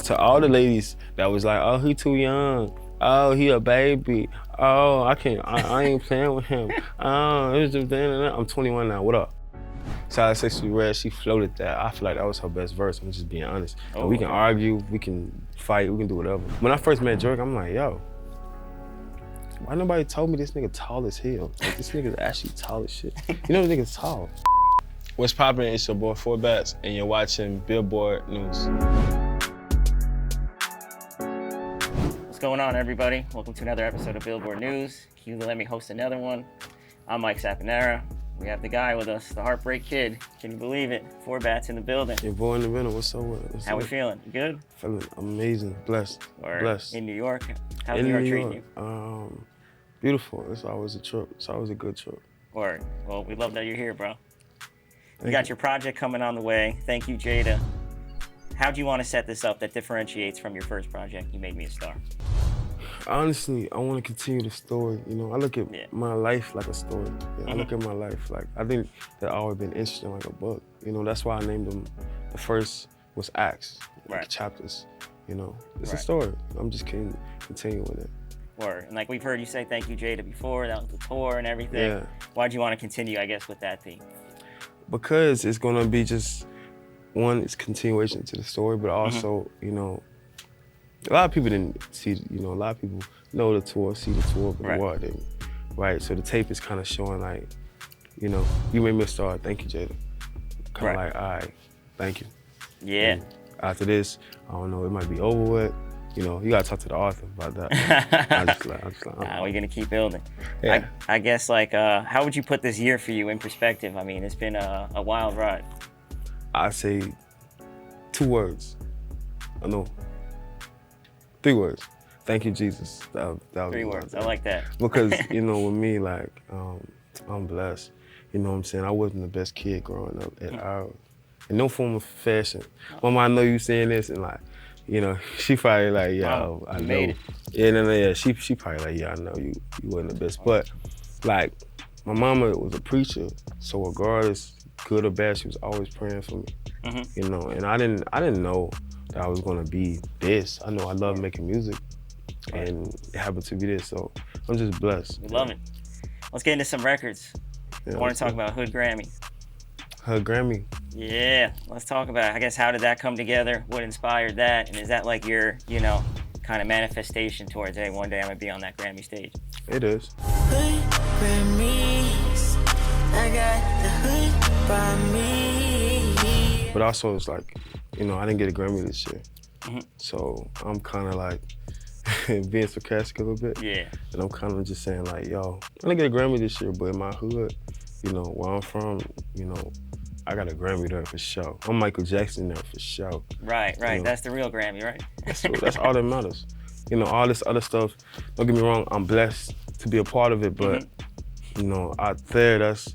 To all the ladies that was like, oh, he too young. Oh, he a baby. Oh, I ain't playing with him. Oh, it was just, I'm 21 now, what up? Shout out Sexy Red, she floated that. I feel like that was her best verse, I'm just being honest. And we can argue, we can fight, we can do whatever. When I first met Drake, I'm like, yo, why nobody told me this nigga tall as hell? Like, this nigga's actually tall as shit. You know this nigga's tall. What's poppin'? It's your boy 4 Bats, and you're watching Billboard News. What's going on, everybody? Welcome to another episode of Billboard News. Can you let me host another one? I'm Mike Sapanera. We have the guy with us, the Heartbreak Kid. Can you believe it? 4 Bats in the building. Your boy in the middle, what's up with it? How we feeling? You good? Feeling amazing, blessed, blessed. In New York? How's New York treating you? Beautiful, it's always a trip. It's always a good trip. Word. Well, we love that you're here, bro. You got your project coming on the way. Thank you, Jada. How do you want to set this up that differentiates from your first project, You Made Me a Star? Honestly, I want to continue the story. You know, I look at my life like a story. I look at my life like, I think that always been interesting like a book. You know, that's why I named them, the first was acts, like chapters. You know, it's a story. I'm just continuing with it. Word. And like we've heard you say thank you, Jada, before, that was the tour and everything. Yeah. Why'd you want to continue, I guess, with that theme? Because it's gonna be just, one, it's continuation to the story, but also, you know, a lot of people didn't see, you know, a lot of people know the tour, see the tour, but the world didn't, right? So the tape is kind of showing like, you know, You Made Me a Star, thank you, Jada. Kind of like, all right, thank you. Yeah. And after this, I don't know, it might be over with. You know, you gotta talk to the author about that. I just like, nah, we're gonna keep building. Yeah. I guess like, how would you put this year for you in perspective? I mean, it's been a wild ride. I'd say 2 words. No, 3 words. Thank you, Jesus. That was 3 words, I like that. Because, you know, with me, like, I'm blessed. You know what I'm saying? I wasn't the best kid growing up at all. In no form of fashion. Mama, I know you saying this, and like, you know, she probably like, yeah, I know. Yeah, she probably like, yeah, I know you wasn't the best. But like, my mama was a preacher, so regardless, good or bad, she was always praying for me. You know, and I didn't know that I was gonna be this. I know I love making music, and it happened to be this. So I'm just blessed. We love it. Let's get into some records. I want to talk about Hood Grammy. Hood Grammy. Yeah, let's talk about it. I guess, how did that come together? What inspired that? And is that like your, you know, kind of manifestation towards, hey, one day I'm gonna be on that Grammy stage? It is. Hood Grammys, I got the hood by me. But also it's like, you know, I didn't get a Grammy this year. So I'm kind of like being sarcastic a little bit. Yeah. And I'm kind of just saying like, yo, I didn't get a Grammy this year, but in my hood, you know, where I'm from, you know, I got a Grammy there for sure. I'm Michael Jackson there for sure. Right. You know? That's the real Grammy, right? That's all that matters. You know, all this other stuff, don't get me wrong, I'm blessed to be a part of it, but you know, out there, that's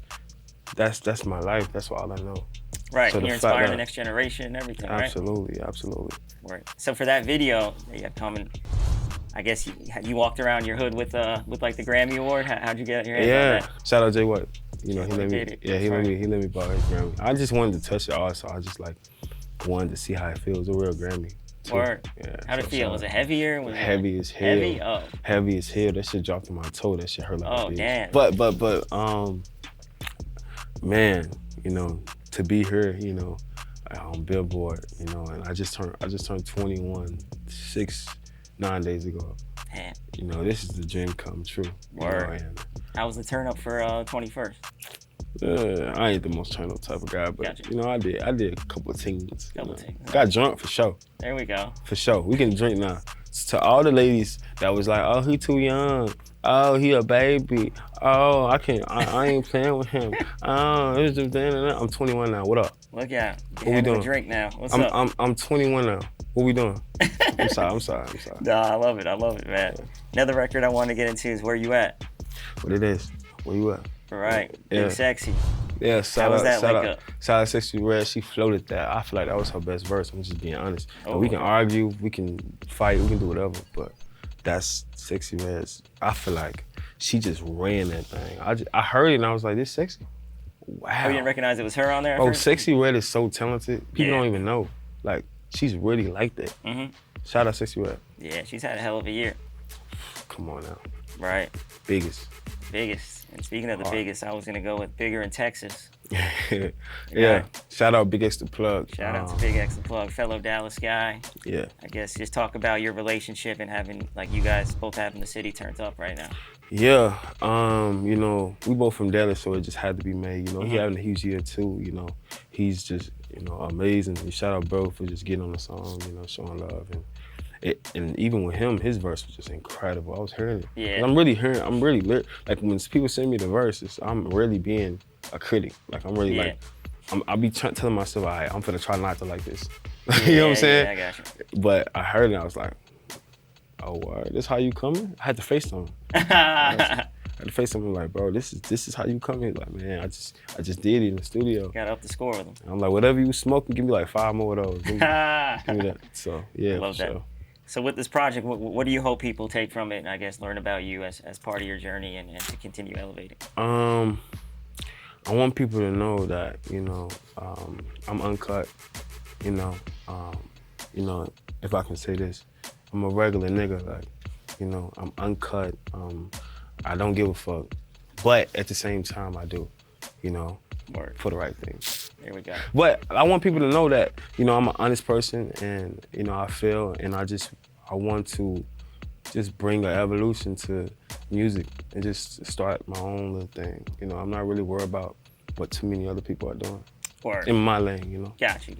my life. That's all I know. Right, so you're inspiring the next generation and everything, absolutely, right? Absolutely. Right. So for that video that you have coming, I guess you walked around your hood with like the Grammy Award. How'd you get your hands on that? Shout out Jay White. You know, he let me borrow his Grammy. I just wanted to touch it also. I just like wanted to see how it feels, a real Grammy. Word. Yeah. How'd it feel? Was it heavier? Heavy as hell. Heavy? Oh. Heavy as hell. That shit dropped on my toe. That shit hurt like a bitch. Damn. But man, you know, to be here, you know, on Billboard, you know, and I just turned 21 9 days ago. Damn. You know, this is the dream come true. Word. You know, how was the turn up for 21st? I ain't the most turn up type of guy, but Gotcha. you know, I did a couple of things. Things. Got drunk for sure. There we go. For sure. We can drink now. To all the ladies that was like, oh, he too young. Oh, he a baby. Oh, I ain't playing with him. Oh, it was just, I'm 21 now. What up? Look out. What we doing? A drink now. What's up? I'm 21 now. What we doing? I'm sorry. Nah, I love it, man. Yeah. Another record I want to get into is Where You At. What it is? Where you at? All right. Big Sexy. Yeah, shout out Sexy Red, she floated that. I feel like that was her best verse, I'm just being honest. And we can argue, we can fight, we can do whatever, but that's Sexy Red's. I feel like she just ran that thing. I heard it and I was like, this sexy. Wow. Oh, you didn't recognize it was her on there? Oh, Sexy Red is so talented. People don't even know. Like, she's really like that. Shout out Sexy Red. Yeah, she's had a hell of a year. Come on now. Right. Biggest. And speaking of the biggest, I was gonna go with bigger in Texas. Yeah. Shout out Big X the Plug. Shout out to Big X the Plug, fellow Dallas guy. Yeah. I guess just talk about your relationship and having, like, you guys both having the city turned up right now. Yeah, you know, we both from Dallas, so it just had to be made. You know, he having a huge year too. You know, he's just, you know, amazing. And shout out bro for just getting on the song, you know, showing love. And even with him, his verse was just incredible. I was hearing it. Yeah. I'm really like when people send me the verses, I'm really being a critic. Like I'm really like, I'll be telling myself, all right, I'm finna try not to like this. You know what I'm saying? Yeah, I got you. But I heard it, and I was like, oh, this how you coming? I had to face him. I had to face him like, bro, this is how you coming? Like, man, I just did it in the studio. Got up the score with him. And I'm like, whatever you smoking, give me like 5 more of those. Give me that. So yeah, Love that. sure. So with this project, what do you hope people take from it and I guess learn about you as part of your journey and to continue elevating? I want people to know that, you know, I'm uncut, you know, if I can say this, I'm a regular nigga, like, you know, I'm uncut, I don't give a fuck, but at the same time I do, you know, for the right thing. There we go. But I want people to know that, you know, I'm an honest person and, you know, I feel and I want to just bring an evolution to music and just start my own little thing. You know, I'm not really worried about what too many other people are doing. In my lane, you know. Got you.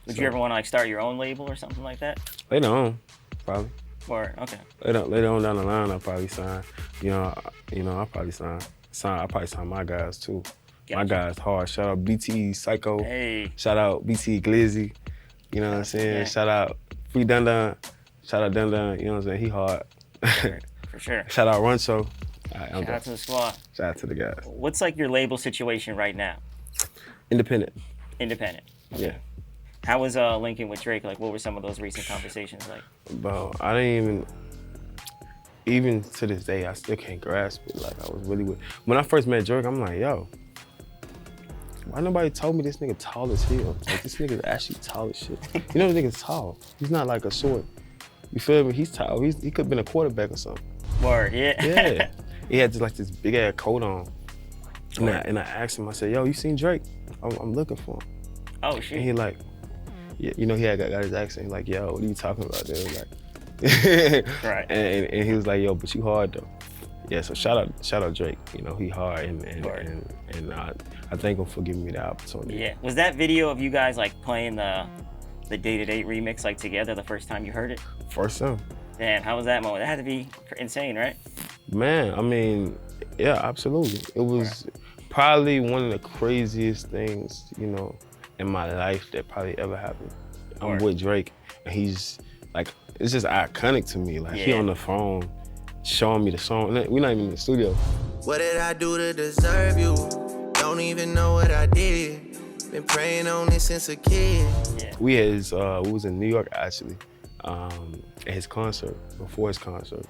Would you ever want to like start your own label or something like that? Later on, probably. Okay. Later on down the line, I'll probably sign. You know, I'll probably sign. I'll probably sign my guys too. Gotcha. My guys hard. Shout out BT Psycho. Hey. Shout out BT Glizzy. You know what I'm saying? Yeah. Shout out Free Dun Dun. Shout out Dun Dun. You know what I'm saying? He hard. For sure. Shout out Runcho. Shout out to the squad. Shout out to the guys. What's like your label situation right now? Independent. Yeah. How was linking with Drake? Like, what were some of those recent conversations like? Bro, I didn't even to this day, I still can't grasp it. Like, I was really when I first met Drake, I'm like, yo, why nobody told me this nigga tall as hell? Like, this nigga's actually tall as shit. You know, this nigga's tall. He's not like a short. You feel me? He's tall. He could have been a quarterback or something. Word, yeah. Yeah. He had just like this big ass coat on. And I asked him, I said, yo, you seen Drake? I'm looking for him. Oh, shit. And he like, yeah, you know, he had got his accent. He's like, yo, what are you talking about, dude? Like, right. And he was like, yo, but you hard though. Yeah, so shout out Drake. You know, he hard and I thank him for giving me the opportunity. Yeah. Was that video of you guys like playing the Day-to-Day remix like together the first time you heard it? First time. Damn, how was that moment? That had to be insane, right? Man, I mean, yeah, absolutely. It was probably one of the craziest things, you know, in my life that probably ever happened. I'm with Drake, and he's like, it's just iconic to me. Like, he on the phone showing me the song. We're not even in the studio. What did I do to deserve you? Don't even know what I did. Been praying on this since a kid. Yeah. We was in New York actually, at his concert, before his concert.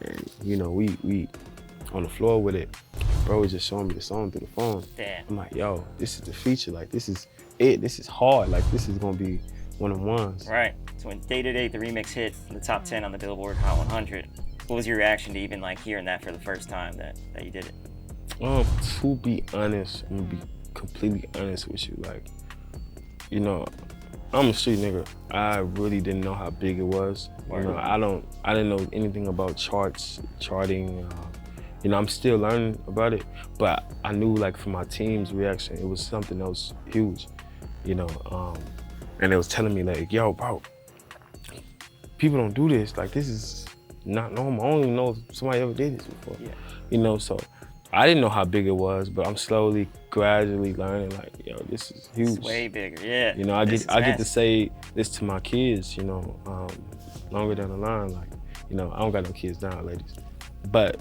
And you know, we on the floor with it. Bro was just showing me the song through the phone. Damn. I'm like, yo, this is the feature. Like, this is it. This is hard. Like, this is gonna be one of the ones. Right. So when Day-to-Day, the remix hit in the top 10 on the Billboard Hot 100, what was your reaction to even like hearing that for the first time that you did it? To be honest, I'm gonna be completely honest with you. Like, you know, I'm a street nigga. I really didn't know how big it was. You know, I didn't know anything about charting. You know, I'm still learning about it, but I knew like from my team's reaction, it was something that was huge. You know, and it was telling me like, yo, bro, people don't do this. Like, this is not normal. I don't even know if somebody ever did this before. Yeah. You know, so I didn't know how big it was, but I'm slowly, gradually learning like, yo, this is huge. It's way bigger, yeah. You know, I get to say this to my kids, you know, longer down the line. Like, you know, I don't got no kids now, ladies. But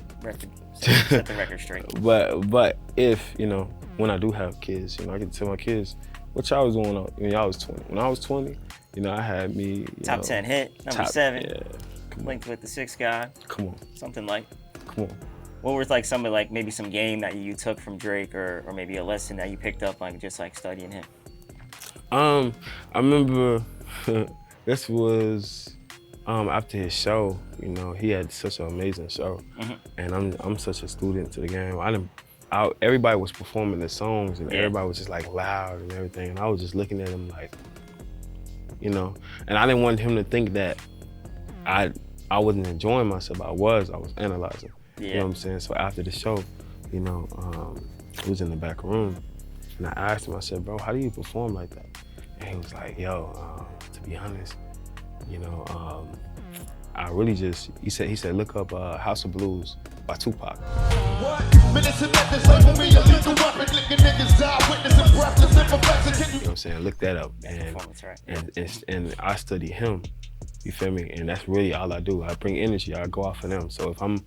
set the record straight. But if, you know, when I do have kids, you know, I get to tell my kids what y'all was doing when y'all was 20. When I was 20, you know, I had me, top 10 hit, number 7. Yeah. Linked with the 6th guy. Come on. Something like. Come on. What was like some of like maybe some game that you took from Drake or maybe a lesson that you picked up like just like studying him? I remember This was after his show. You know, he had such an amazing show, and I'm such a student to the game. Everybody was performing the songs, and everybody was just like loud and everything, and I was just looking at him like, you know, and I didn't want him to think that I wasn't enjoying myself. I was analyzing. You know what I'm saying? So after the show, you know, it was in the back room, and I asked him, I said, bro, how do you perform like that? And he was like, yo, to be honest, you know, I really just, he said, look up House of Blues by Tupac. What? You know what I'm saying? Look that up. And I study him, you feel me? And that's really all I do. I bring energy, I go off of them. So if I'm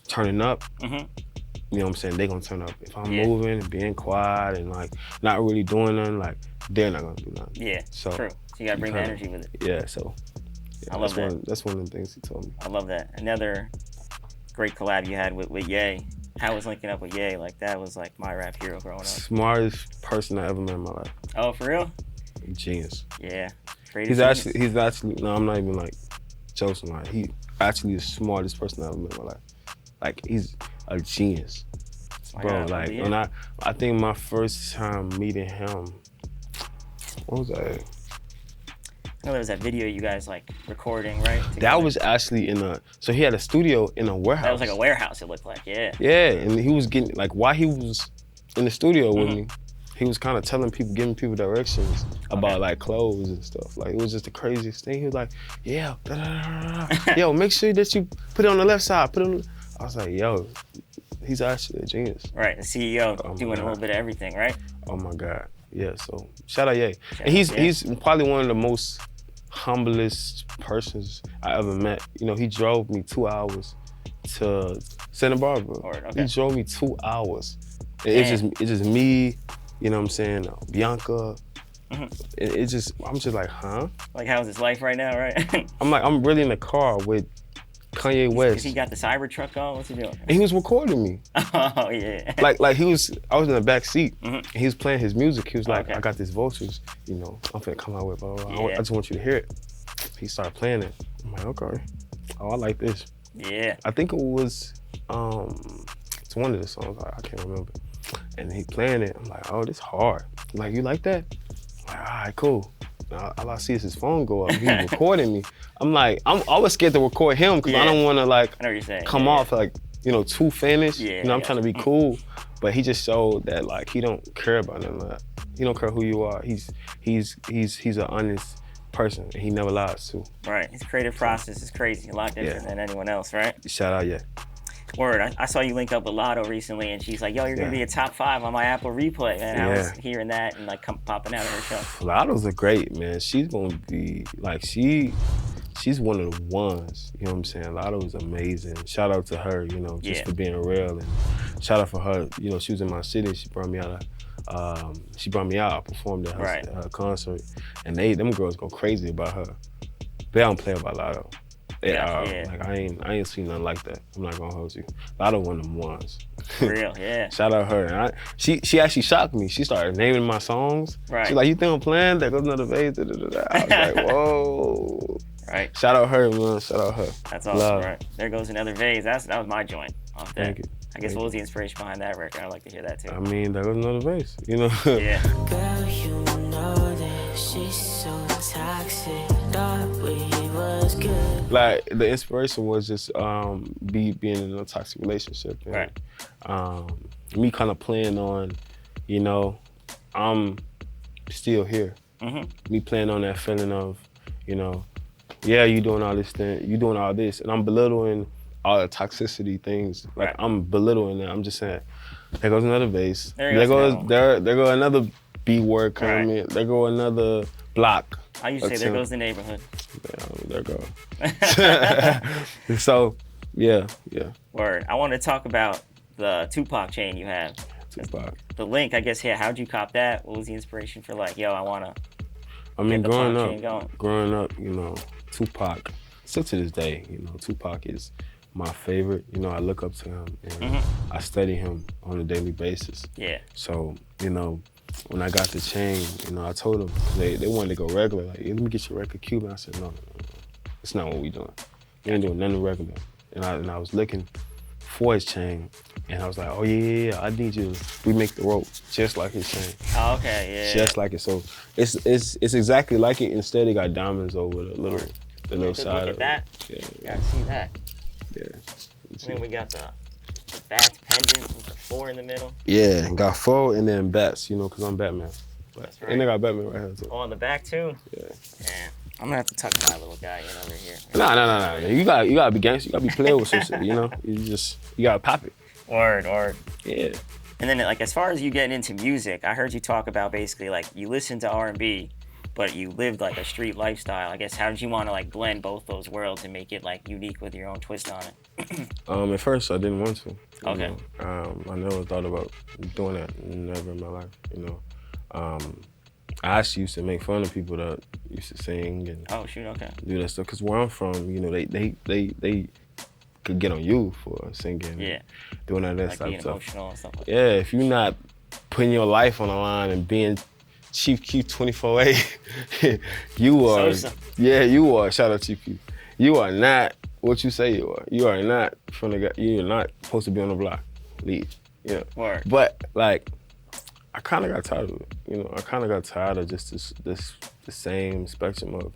turning up, you know what I'm saying, they gonna turn up. If I'm moving and being quiet and like not really doing nothing, like they're not gonna do nothing. Yeah, so true. So you gotta bring the energy with it. Yeah, so I love that. That's one of the things he told me. I love that. Another great collab you had with Ye. How was linking up with Ye? Like that was like my rap hero growing up. Smartest person I ever met in my life. Oh, for real? Genius. Yeah. He's actually, no, I'm not even like joking. Like he actually the smartest person I ever met in my life. Like he's a genius. Bro, like when I think my first time meeting him, what was that? I know there was that video you guys like recording, right? Together. That was actually so he had a studio in a warehouse. That was like a warehouse, it looked like, yeah. Yeah, and he was getting, like while he was in the studio with me, he was kind of giving people directions about like clothes and stuff. Like it was just the craziest thing. He was like, yeah, yo, make sure that you put it on the left side, I was like, yo, he's actually a genius. Right, the CEO doing a little bit of everything, right? Oh my God, yeah, so shout out Ye. And he's probably one of the most humblest persons I ever met. You know, he drove me 2 hours to Santa Barbara. He drove me 2 hours. And it's just me, you know what I'm saying, Bianca. I'm just like, huh? Like how's his life right now, right? I'm really in the car with Kanye West. Cause he got the Cybertruck on. What's he doing? And he was recording me. Oh yeah. Like I was in the back seat. And he was playing his music. He was like, I got this vocals, you know, I'm finna come out with blah, blah, blah. I just want you to hear it. He started playing it. I'm like, okay. Oh, I like this. Yeah. I think it was it's one of the songs, I can't remember. And he playing it. I'm like, oh, this hard. I'm like, you like that? I'm like, all right, cool. Now, all I see is his phone go up. He's recording me. I'm like, I'm always scared to record him because I don't want to like come off like, you know, too finished. You know, I'm trying to be cool, but he just showed that like he don't care about none of that. He don't care who you are. He's an honest person, and he never lies too. Right. His creative process is crazy. A lot different than anyone else, right? Shout out, yeah. Word. I saw you link up with Lotto recently, and she's like, yo, you're going to be a top 5 on my Apple replay. And I was hearing that and like popping out of her show. Lotto's a great, man. She's going to be, like, she's one of the ones, you know what I'm saying? Lotto is amazing. Shout out to her, you know, just for being real. And shout out for her, you know, she was in my city. She brought me out. I performed at her concert. And them girls go crazy about her. They don't play about Lotto. Like I ain't seen nothing like that. I'm not gonna hold you. Lotto one of them ones. For real, yeah. Shout out her. And she actually shocked me. She started naming my songs. Right. She's like, you think I'm playing? There goes another vase. I was like, whoa. Right. Shout out her, man. Shout out her. That's awesome, Love. Right? There goes another vase. That was my joint off that. Thank you. I guess what was the inspiration behind that record? I'd like to hear that too. I mean, there goes another vase, you know? Yeah. Girl, you know that she's so toxic. Thought we was good. Like, the inspiration was just being in a toxic relationship. And, me kind of playing on, you know, I'm still here. Me playing on that feeling of, you know, yeah, you doing all this thing, you doing all this, and I'm belittling all the toxicity things. Like I'm belittling that. I'm just saying, there goes another vase. There goes another B word coming. There go another block. I used to say, there goes the neighborhood. Yeah, there goes. So, yeah. Word. I want to talk about the Tupac chain you have. Tupac. The link, I guess, how'd you cop that? What was the inspiration for like, yo, I want to growing up, you know, Tupac, still to this day, you know, Tupac is my favorite. You know, I look up to him and I study him on a daily basis. Yeah. So, you know, when I got the chain, you know, I told them, they wanted to go regular. Like, hey, let me get your record Cuban. I said, no. It's not what we doing. We ain't doing nothing regular. And I was looking for his chain, and I was like, oh yeah, I need you. We make the rope just like his chain. Oh, okay, yeah. Just like it. So it's exactly like it. Instead, it got diamonds over the little side. Look at that. Yeah. You gotta see that. Yeah. And then we got the bats pendant with the 4 in the middle. Yeah, got 4 and then bats, you know, because I'm Batman. That's right. And they got Batman right here too. Oh, on the back too? Yeah. Yeah. I'm gonna have to tuck my little guy in over here. Nah. You gotta be gangster. You gotta be playing with some shit, you know? You gotta pop it. Word. Yeah. And then, like, as far as you getting into music, I heard you talk about basically, like, you listen to R&B, but you lived, like, a street lifestyle. I guess, how did you want to, like, blend both those worlds and make it, like, unique with your own twist on it? At first, I didn't want to. Okay. I never thought about doing that, never in my life, you know? I actually used to make fun of people that used to sing and do that stuff. Because where I'm from, you know, they could get on you for singing, yeah, doing all that like type being of stuff. Emotional and stuff like yeah, if you're not putting your life on the line and being Chief Keef 24/8, you are. Yeah, you are. Shout out Chief Keef. You are not what you say you are. You are not from the. You're not supposed to be on the block. Leave. Yeah. Word. But like, I kind of got tired of it. You know, I kind of got tired of just the same spectrum of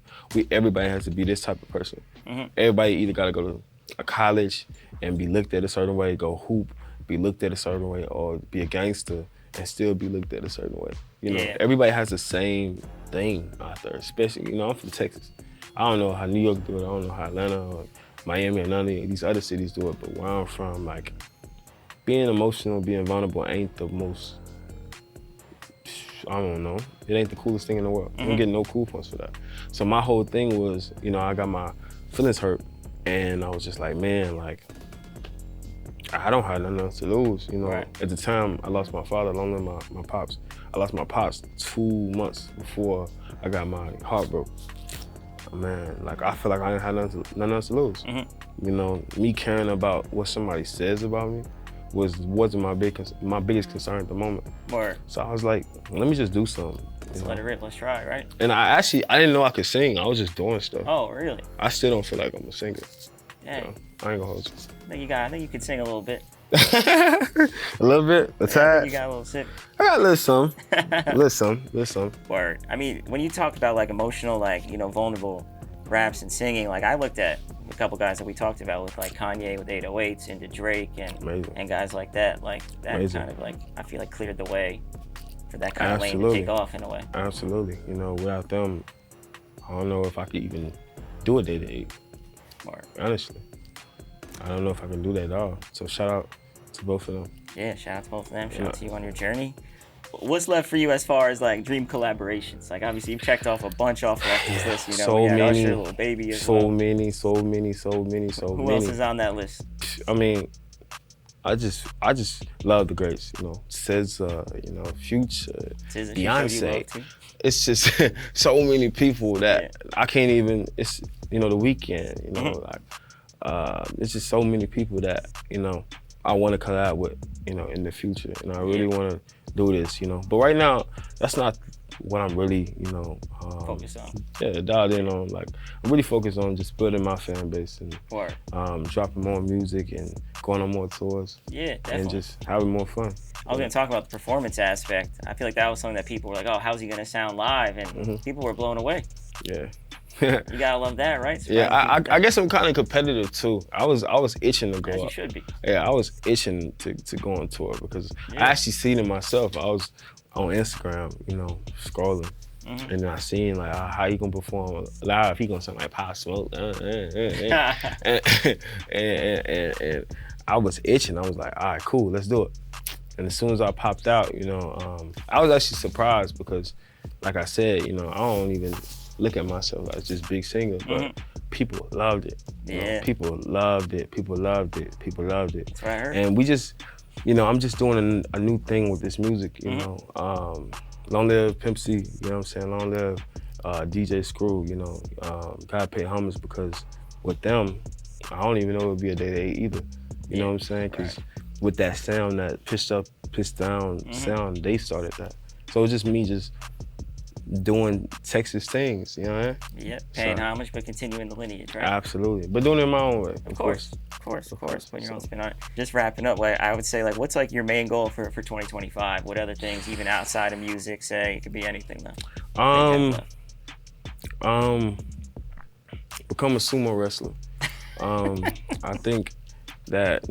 everybody has to be this type of person. Mm-hmm. Everybody either got to go to a college and be looked at a certain way, go hoop, be looked at a certain way, or be a gangster and still be looked at a certain way. You know, everybody has the same thing out there, especially, you know, I'm from Texas. I don't know how New York do it, I don't know how Atlanta or Miami or none of these other cities do it, but where I'm from, like, being emotional, being vulnerable ain't the most, I don't know, it ain't the coolest thing in the world. I don't get no cool points for that. So my whole thing was, you know, I got my feelings hurt, and I was just like, man, like, I don't have nothing else to lose, you know. Right. At the time, I lost my father along with my pops. I lost my pops 2 months before I got my heart broke. Man, like, I feel like I didn't have nothing else to lose. You know, me caring about what somebody says about me wasn't my biggest concern at the moment. Word. So I was like, let me just do something. Let's let it rip, let's try, right? And I didn't know I could sing. I was just doing stuff. Oh, really? I still don't feel like I'm a singer. Yeah. So I ain't gonna hold you. I think you could sing a little bit. A little bit, a tad. You got a little sip. I got a little some. Word. I mean, when you talk about, like, emotional, like, you know, vulnerable raps and singing, like, I looked at a couple guys that we talked about with, like, Kanye with 808s into Drake and guys like that. Like, that kind of, like, I feel like cleared the way for that kind of lane to take off in a way. Absolutely. You know, without them, I don't know if I could even do a day to 8. Honestly. I don't know if I can do that at all. So shout out to both of them. Yeah, shout out to both of them. Shout out to you on your journey. What's left for you as far as, like, dream collaborations? Like, obviously, you've checked off a bunch off this list. You know, so many, Usher, Lil Baby as so well. many. Who else is on that list? I mean, I just love the greats. You know, SZA, you know, Future, Beyonce. It's just so many people that I can't even. It's, you know, The Weeknd. You know, like, it's just so many people that, you know, I want to collab with, you know, in the future, and I really want to do this, you know. But right now, that's not what I'm really, you know, focused on. Yeah, dialed in on. Like, I'm really focused on just building my fan base and dropping more music and going on more tours. Yeah, definitely. And just having more fun. I was going to talk about the performance aspect. I feel like that was something that people were like, oh, how's he going to sound live? And people were blown away. Yeah. You gotta love that, right? Yeah, I guess I'm kind of competitive too. I was itching to go As up. You should be. Yeah, I was itching to go on tour because I actually seen it myself. I was on Instagram, you know, scrolling, and then I seen like how he gonna perform live. He gonna sound like Pop Smoke, and I was itching. I was like, all right, cool, let's do it. And as soon as I popped out, you know, I was actually surprised because, like I said, you know, I don't even look at myself as just big singer, but people loved it. Yeah. People loved it. People loved it. That's what I heard. And we just, you know, I'm just doing a new thing with this music, you know. Long live Pimp C, you know what I'm saying? Long live DJ Screw, you know. Gotta pay homage because with them, I don't even know it would be a day to 8 either. You know what I'm saying? Because with that sound, that pitched up, pitched down sound, they started that. So it's just me just doing Texas things, you know what I mean? Yep, paying homage, but continuing the lineage, right? Absolutely, but doing it my own way. Of course, putting your own spin on it. Just wrapping up, like, I would say, like, what's like your main goal for 2025? What other things, even outside of music, say? It could be anything, though. Become a sumo wrestler. I think that,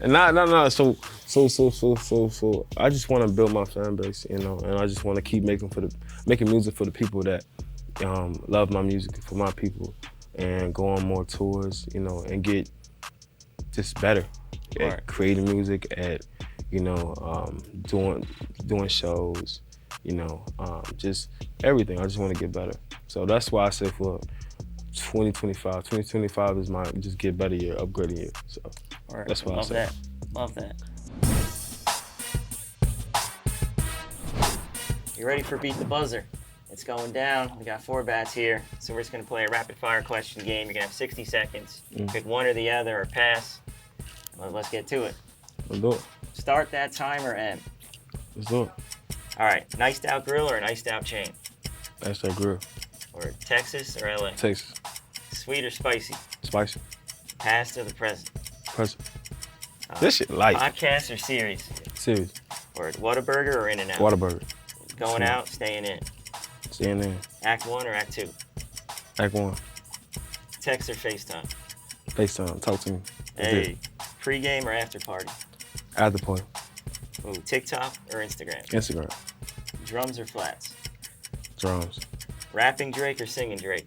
and not so. I just want to build my fan base, you know, and I just want to keep making music for the people that love my music, for my people, and go on more tours, you know, and get just better at creating music, at, you know, doing shows, you know, just everything. I just want to get better. So that's why I say for 2025 is my just get better year, upgrading year. So that's why I say. Love that. You ready for Beat the Buzzer? It's going down. We got 4 bats here, so we're just gonna play a rapid fire question game. You're gonna have 60 seconds. Pick one or the other or pass. Let's get to it. Let's do it. Start that timer, M. Let's do it. All right, iced out grill or an iced out chain? Iced out grill. Or Texas or LA? Texas. Sweet or spicy? Spicy. Past or the present? Present. This shit light. Podcast or series? Series. Or Whataburger or In-N-Out? Whataburger. Going out, staying in? Staying in. Act 1 or Act 2? Act 1. Text or FaceTime? FaceTime. Talk to me. Hey, pre-game or after party? After party. Ooh, TikTok or Instagram? Instagram. Drums or flats? Drums. Rapping Drake or singing Drake?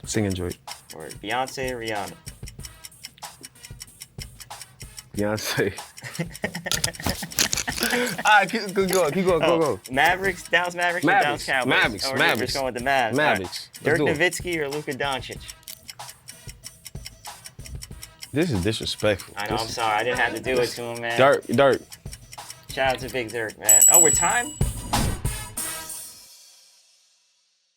Singing Drake. Or Beyonce or Rihanna? Beyonce. All right, keep going, go. Mavericks, Dallas Mavericks or Dallas Cowboys? Mavericks. We're just going with the Mavs. Mavericks. Right. Dirk Nowitzki or Luka Doncic? This is disrespectful. I know, I'm sorry. I didn't have to do it to him, man. Dirk. Shout out to Big Dirk, man. Oh, we're timed?